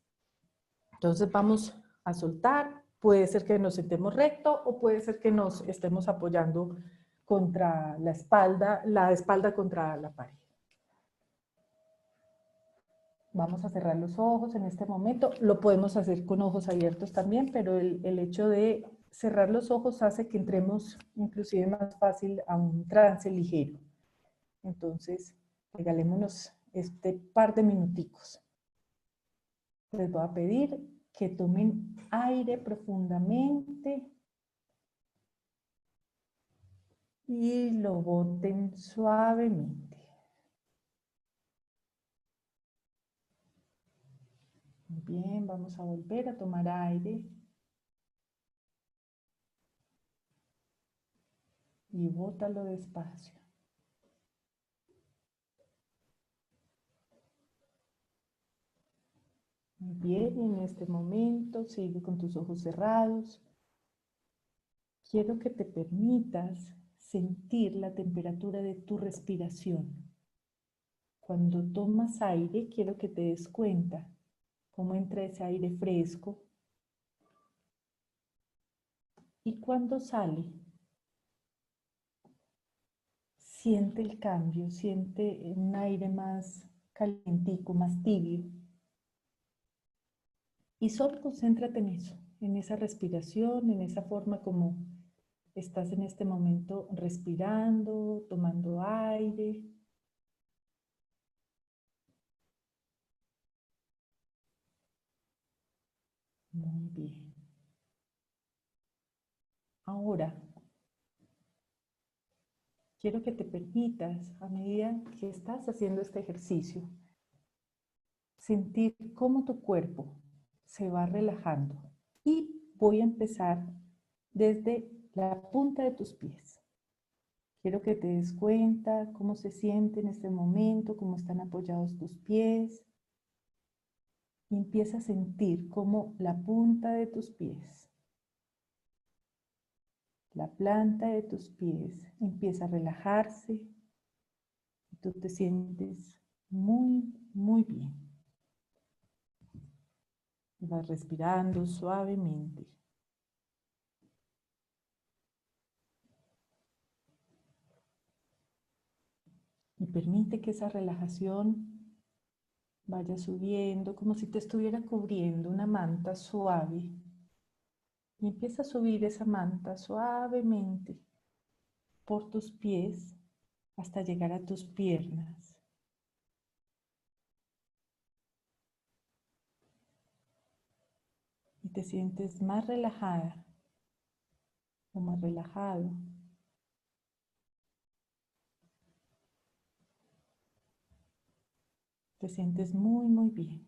Entonces vamos a soltar. Puede ser que nos sentemos recto o puede ser que nos estemos apoyando contra la espalda contra la pared. Vamos a cerrar los ojos en este momento. Lo podemos hacer con ojos abiertos también, pero el hecho de cerrar los ojos hace que entremos inclusive más fácil a un trance ligero. Entonces, regalémonos este par de minuticos. Les voy a pedir que tomen aire profundamente y lo boten suavemente. Bien, vamos a volver a tomar aire. Y bótalo despacio. Bien, en este momento sigue con tus ojos cerrados. Quiero que te permitas sentir la temperatura de tu respiración. Cuando tomas aire, quiero que te des cuenta cómo entra ese aire fresco. Y cuando sale, siente el cambio, siente un aire más calientico, más tibio. Y solo concéntrate en eso, en esa respiración, en esa forma como estás en este momento respirando, tomando aire. Muy bien. Ahora, quiero que te permitas, a medida que estás haciendo este ejercicio, sentir cómo tu cuerpo se va relajando. Y voy a empezar desde la punta de tus pies. Quiero que te des cuenta cómo se siente en este momento, cómo están apoyados tus pies. Y empieza a sentir cómo la punta de tus pies, la planta de tus pies empieza a relajarse y tú te sientes muy, muy bien. Y vas respirando suavemente. Y permite que esa relajación vaya subiendo como si te estuviera cubriendo una manta suave. Y empieza a subir esa manta suavemente por tus pies hasta llegar a tus piernas. Y te sientes más relajada o más relajado. Te sientes muy, muy bien.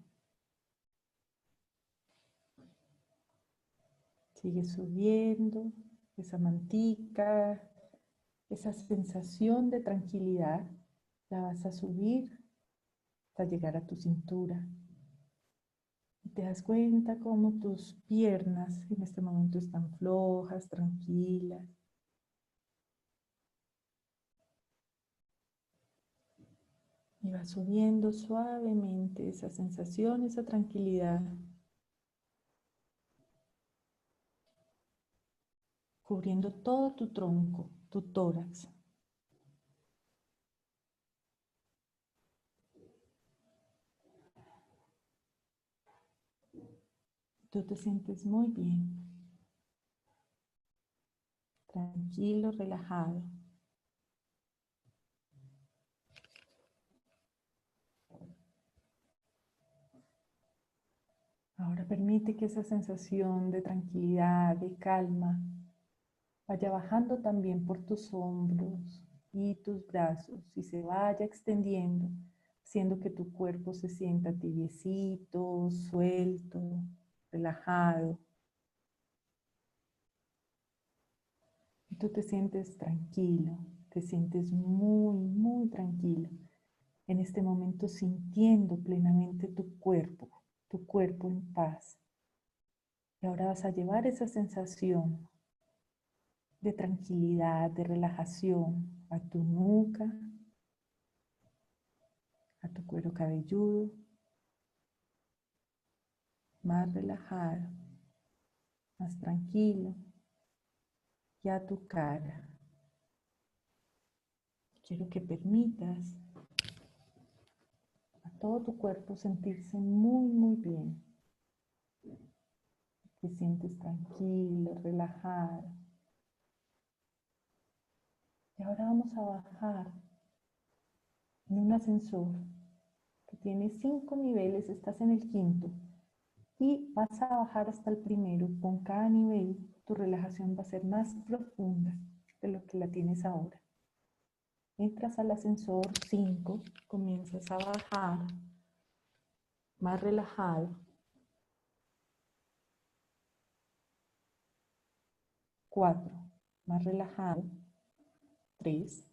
Sigue subiendo esa mantica, esa sensación de tranquilidad. La vas a subir hasta llegar a tu cintura. Y te das cuenta cómo tus piernas en este momento están flojas, tranquilas. Y va subiendo suavemente esa sensación, esa tranquilidad. Cubriendo todo tu tronco, tu tórax. Tú te sientes muy bien. Tranquilo, relajado. Ahora permite que esa sensación de tranquilidad, de calma, vaya bajando también por tus hombros y tus brazos y se vaya extendiendo, haciendo que tu cuerpo se sienta tibiecito, suelto, relajado. Y tú te sientes tranquilo, te sientes muy, muy tranquilo. En este momento sintiendo plenamente tu cuerpo en paz. Y ahora vas a llevar esa sensación de tranquilidad, de relajación a tu nuca, a tu cuero cabelludo, más relajado, más tranquilo, y a tu cara. Quiero que permitas a todo tu cuerpo sentirse muy, muy bien. Te sientes tranquilo, relajado. Y ahora vamos a bajar en un ascensor que tiene 5 niveles, estás en el 5º. Y vas a bajar hasta el primero. Con cada nivel tu relajación va a ser más profunda de lo que la tienes ahora. Entras al ascensor 5, comienzas a bajar más relajado. 4, más relajado. 3,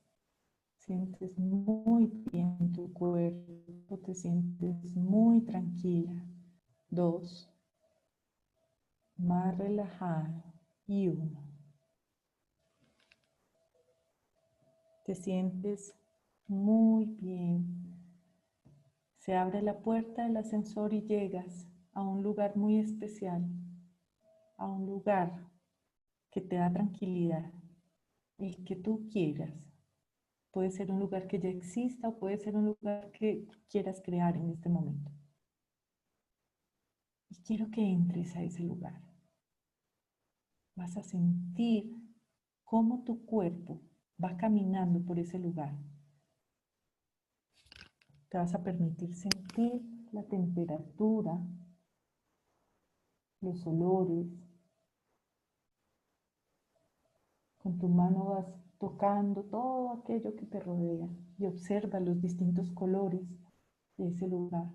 sientes muy bien tu cuerpo, te sientes muy tranquila. 2, más relajado y 1. Te sientes muy bien. Se abre la puerta del ascensor y llegas a un lugar muy especial, a un lugar que te da tranquilidad, el que tú quieras. Puede ser un lugar que ya exista o puede ser un lugar que quieras crear en este momento. Y quiero que entres a ese lugar. Vas a sentir cómo tu cuerpo va caminando por ese lugar. Te vas a permitir sentir la temperatura, los olores. Con tu mano vas tocando todo aquello que te rodea y observa los distintos colores de ese lugar.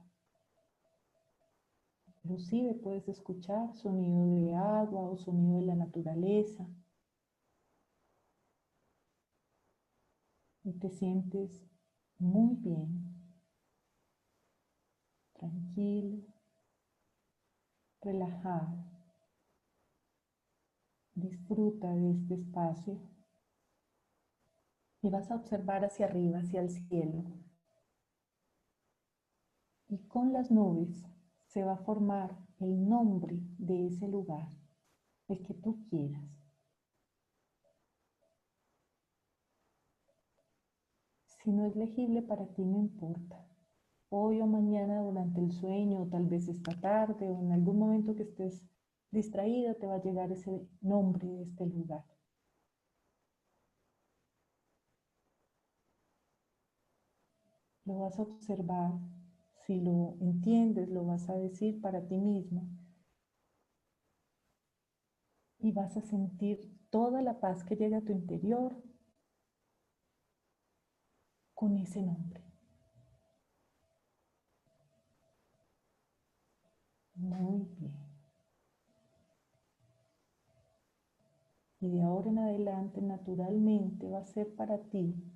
Inclusive puedes escuchar sonido de agua o sonido de la naturaleza. Y te sientes muy bien, tranquilo, relajado. Disfruta de este espacio y vas a observar hacia arriba, hacia el cielo. Y con las nubes se va a formar el nombre de ese lugar, el que tú quieras. Si no es legible para ti, no importa. Hoy o mañana durante el sueño, o tal vez esta tarde, o en algún momento que estés distraído, te va a llegar ese nombre de este lugar. Lo vas a observar. Si lo entiendes, lo vas a decir para ti mismo. Y vas a sentir toda la paz que llega a tu interior con ese nombre. Muy bien. Y de ahora en adelante, naturalmente, va a ser para ti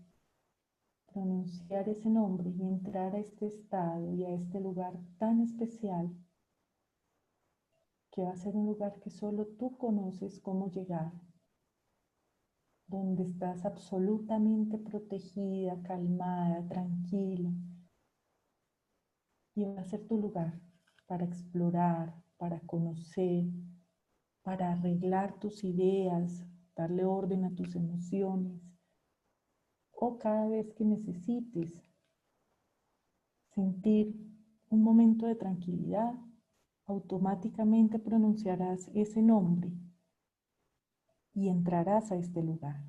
pronunciar ese nombre y entrar a este estado y a este lugar tan especial, que va a ser un lugar que solo tú conoces cómo llegar, donde estás absolutamente protegida, calmada, tranquila. Y va a ser tu lugar para explorar, para conocer, para arreglar tus ideas, darle orden a tus emociones. O cada vez que necesites sentir un momento de tranquilidad, automáticamente pronunciarás ese nombre y entrarás a este lugar.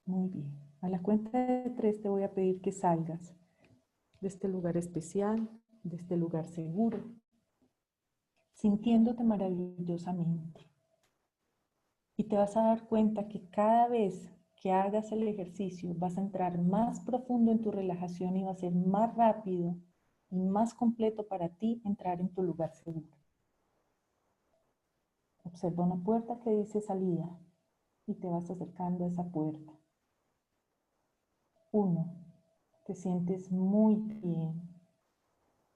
Muy bien. A la cuenta de 3 te voy a pedir que salgas de este lugar especial, de este lugar seguro, sintiéndote maravillosamente. Y te vas a dar cuenta que cada vez que hagas el ejercicio vas a entrar más profundo en tu relajación y va a ser más rápido y más completo para ti entrar en tu lugar seguro. Observa una puerta que dice salida y te vas acercando a esa puerta. 1. Te sientes muy bien.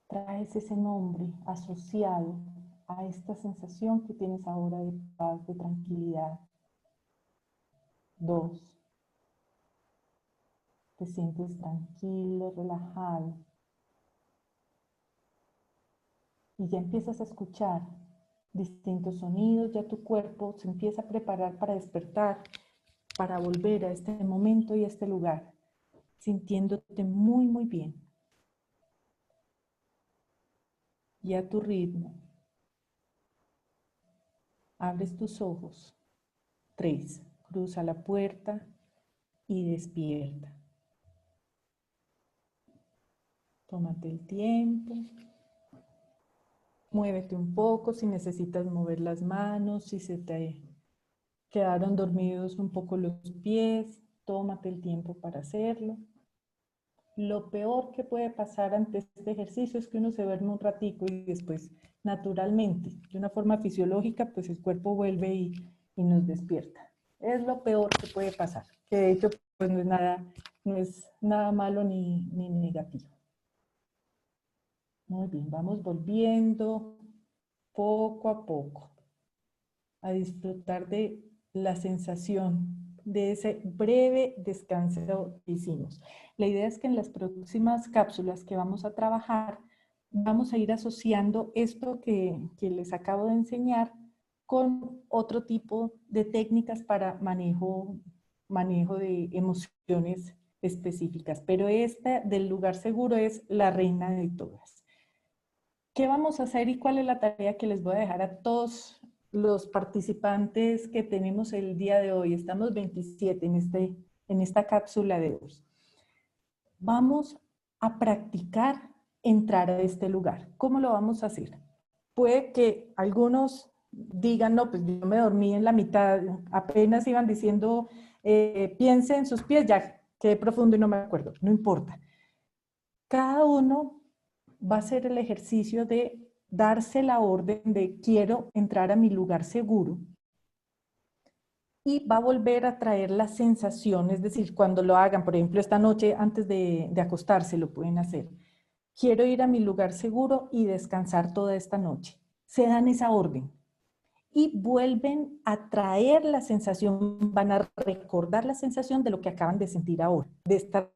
Traes ese nombre asociado a esta sensación que tienes ahora de paz, de tranquilidad. 2. Te sientes tranquilo, relajado. Y ya empiezas a escuchar distintos sonidos, ya tu cuerpo se empieza a preparar para despertar, para volver a este momento y a este lugar, sintiéndote muy, muy bien. Y a tu ritmo, abres tus ojos. 3. Cruza la puerta y despierta. Tómate el tiempo. Muévete un poco si necesitas mover las manos, si se te quedaron dormidos un poco los pies, tómate el tiempo para hacerlo. Lo peor que puede pasar ante este ejercicio es que uno se duerme un ratico y después, naturalmente, de una forma fisiológica, pues el cuerpo vuelve y nos despierta. Es lo peor que puede pasar, que de hecho pues no es nada malo ni negativo. Muy bien, vamos volviendo poco a poco a disfrutar de la sensación de ese breve descanso que hicimos. La idea es que en las próximas cápsulas que vamos a trabajar, vamos a ir asociando esto que les acabo de enseñar con otro tipo de técnicas para manejo de emociones específicas. Pero esta del lugar seguro es la reina de todas. ¿Qué vamos a hacer y cuál es la tarea que les voy a dejar a todos los participantes que tenemos el día de hoy? Estamos 27 en esta cápsula de hoy. Vamos a practicar entrar a este lugar. ¿Cómo lo vamos a hacer? Puede que algunos digan, no, pues yo me dormí en la mitad, apenas iban diciendo, piense en sus pies, ya quedé profundo y no me acuerdo, no importa. Cada uno va a hacer el ejercicio de darse la orden de quiero entrar a mi lugar seguro y va a volver a traer la sensación, es decir, cuando lo hagan, por ejemplo, esta noche antes de acostarse lo pueden hacer. Quiero ir a mi lugar seguro y descansar toda esta noche. Se dan esa orden y vuelven a traer la sensación, van a recordar la sensación de lo que acaban de sentir ahora, de esta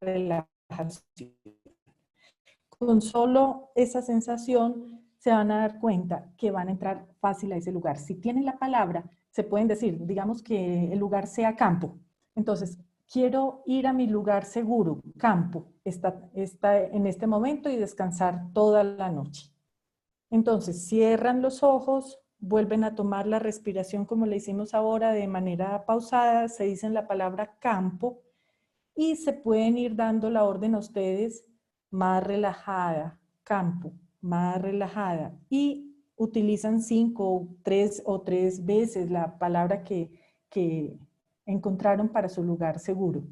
relajación. Con solo esa sensación se van a dar cuenta que van a entrar fácil a ese lugar. Si tienen la palabra, se pueden decir, digamos que el lugar sea campo. Entonces, quiero ir a mi lugar seguro, campo, está en este momento y descansar toda la noche. Entonces, cierran los ojos, vuelven a tomar la respiración como le hicimos ahora de manera pausada, se dicen la palabra campo y se pueden ir dando la orden a ustedes más relajada, campo, más relajada y utilizan 5, 3 o 3 veces la palabra que encontraron para su lugar seguro.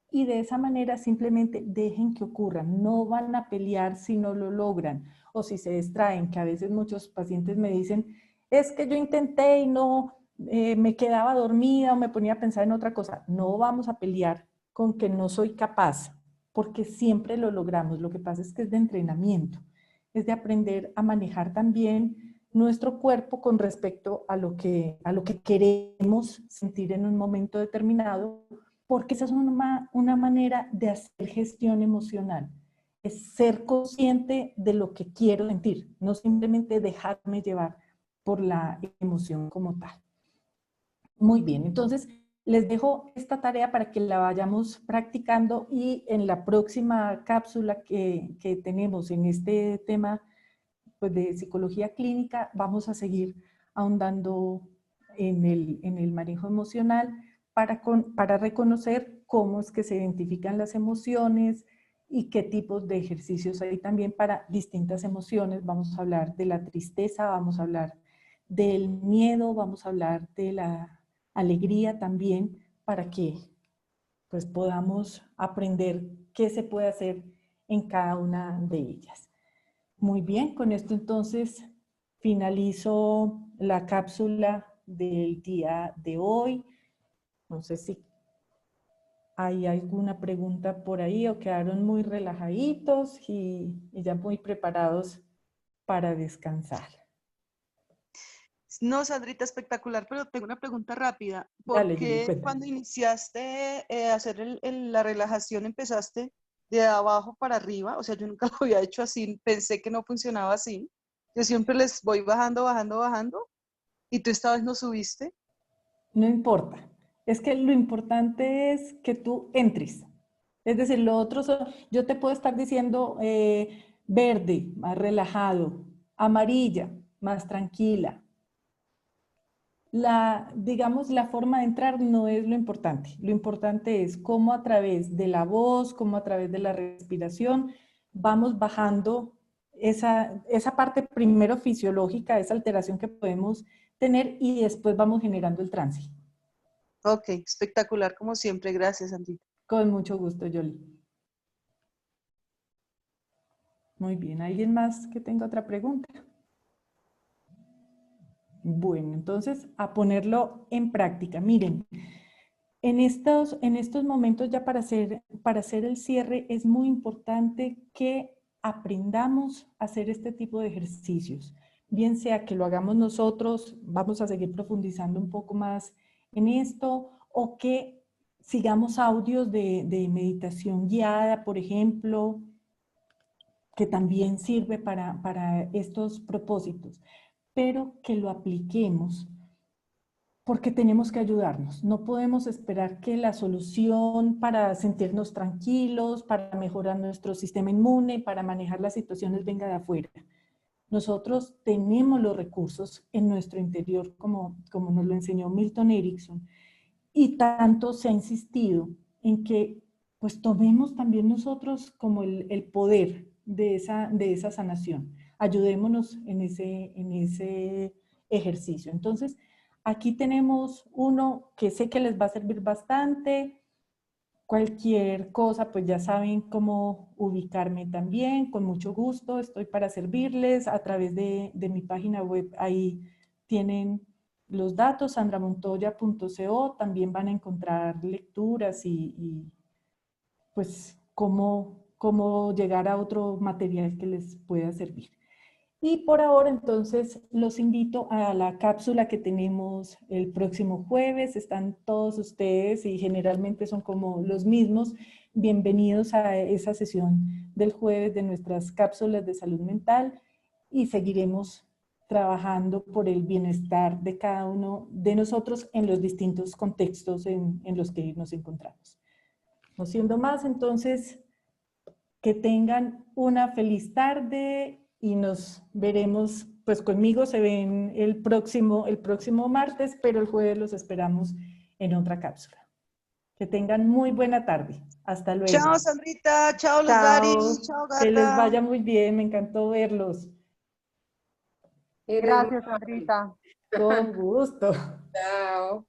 Y de esa manera simplemente dejen que ocurra, no van a pelear si no lo logran o si se distraen, que a veces muchos pacientes me dicen, es que yo intenté y no, me quedaba dormida o me ponía a pensar en otra cosa. No vamos a pelear con que no soy capaz, porque siempre lo logramos. Lo que pasa es que es de entrenamiento, es de aprender a manejar también nuestro cuerpo con respecto a lo que queremos sentir en un momento determinado, porque esa es una manera de hacer gestión emocional. Es ser consciente de lo que quiero sentir, no simplemente dejarme llevar por la emoción como tal. Muy bien, entonces les dejo esta tarea para que la vayamos practicando y en la próxima cápsula que tenemos en este tema pues, de psicología clínica vamos a seguir ahondando en el manejo emocional para reconocer cómo es que se identifican las emociones y qué tipos de ejercicios hay también para distintas emociones. Vamos a hablar de la tristeza, vamos a hablar del miedo, vamos a hablar de la alegría también, para que pues, podamos aprender qué se puede hacer en cada una de ellas. Muy bien, con esto entonces finalizo la cápsula del día de hoy. No sé si hay alguna pregunta por ahí o quedaron muy relajaditos y ya muy preparados para descansar. No, Sandrita, espectacular, pero tengo una pregunta rápida. ¿Por Dale, qué Julie, cuéntame. cuando iniciaste a hacer la relajación empezaste de abajo para arriba? O sea, yo nunca lo había hecho así, pensé que no funcionaba así. Yo siempre les voy bajando, bajando, bajando, y tú esta vez no subiste. No importa. Es que lo importante es que tú entres. Es decir, lo otro, yo te puedo estar diciendo verde, más relajado, amarilla, más tranquila. Digamos, la forma de entrar no es lo importante. Lo importante es cómo a través de la voz, cómo a través de la respiración, vamos bajando esa parte primero fisiológica, esa alteración que podemos tener y después vamos generando el trance. Ok, espectacular como siempre. Gracias, Sandrita. Con mucho gusto, Yoli. Muy bien, ¿alguien más que tenga otra pregunta? Bueno, entonces a ponerlo en práctica. Miren, en estos momentos ya para hacer el cierre es muy importante que aprendamos a hacer este tipo de ejercicios. Bien sea que lo hagamos nosotros, vamos a seguir profundizando un poco más en esto, o que sigamos audios de meditación guiada, por ejemplo, que también sirve para estos propósitos, pero que lo apliquemos porque tenemos que ayudarnos. No podemos esperar que la solución para sentirnos tranquilos, para mejorar nuestro sistema inmune, para manejar las situaciones venga de afuera. Nosotros tenemos los recursos en nuestro interior, como nos lo enseñó Milton Erickson, y tanto se ha insistido en que pues tomemos también nosotros como el poder de esa sanación. Ayudémonos en ese ejercicio. Entonces, aquí tenemos uno que sé que les va a servir bastante. Cualquier cosa, pues ya saben cómo ubicarme también, con mucho gusto, estoy para servirles a través de mi página web, ahí tienen los datos, sandramontoya.co, también van a encontrar lecturas y pues cómo llegar a otro material que les pueda servir. Y por ahora, entonces, los invito a la cápsula que tenemos el próximo jueves. Están todos ustedes y generalmente son como los mismos. Bienvenidos a esa sesión del jueves de nuestras cápsulas de salud mental y seguiremos trabajando por el bienestar de cada uno de nosotros en los distintos contextos en los que nos encontramos. No siendo más, entonces, que tengan una feliz tarde y nos veremos, pues conmigo se ven el próximo martes, pero el jueves los esperamos en otra cápsula. Que tengan muy buena tarde. Hasta luego. Chao, Sandrita. Chao, los Chao. Daris. Chao, Que les Gata. vaya muy bien. Me encantó verlos. Gracias, Sandrita. Con gusto. Chao.